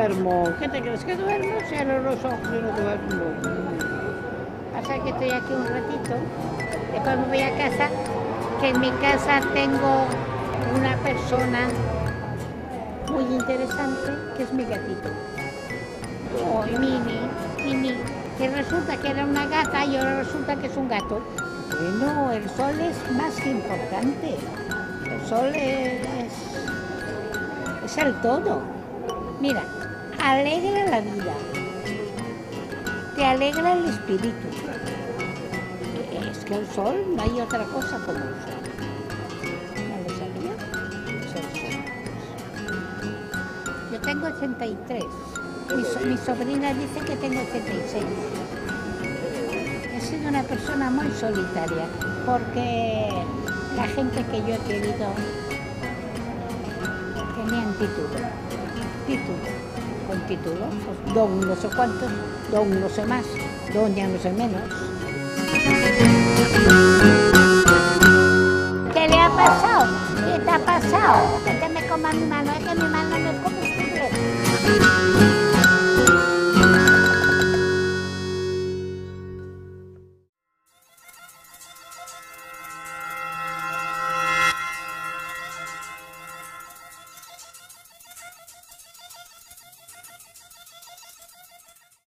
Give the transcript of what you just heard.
duermo. ¿Qué te crees que duermo? Cierro los ojos y no duermo. Pasa que estoy aquí un ratito, después me voy a casa, que en mi casa tengo una persona muy interesante, que es mi gatito. Oh, Mini, que resulta que era una gata y ahora resulta que es un gato. Bueno, el sol es más que importante. El sol es el todo. Mira, alegra la vida, te alegra el espíritu. Es que el sol, no hay otra cosa como el sol. ¿No lo sabía? Es el sol. Yo tengo 83. Mi sobrina dice que tengo 86. He sido una persona muy solitaria porque la gente que yo he querido tenían título, con título, pues, don no sé cuántos, don no sé más, doña no sé menos. ¿Qué le ha pasado? ¿Qué te ha pasado?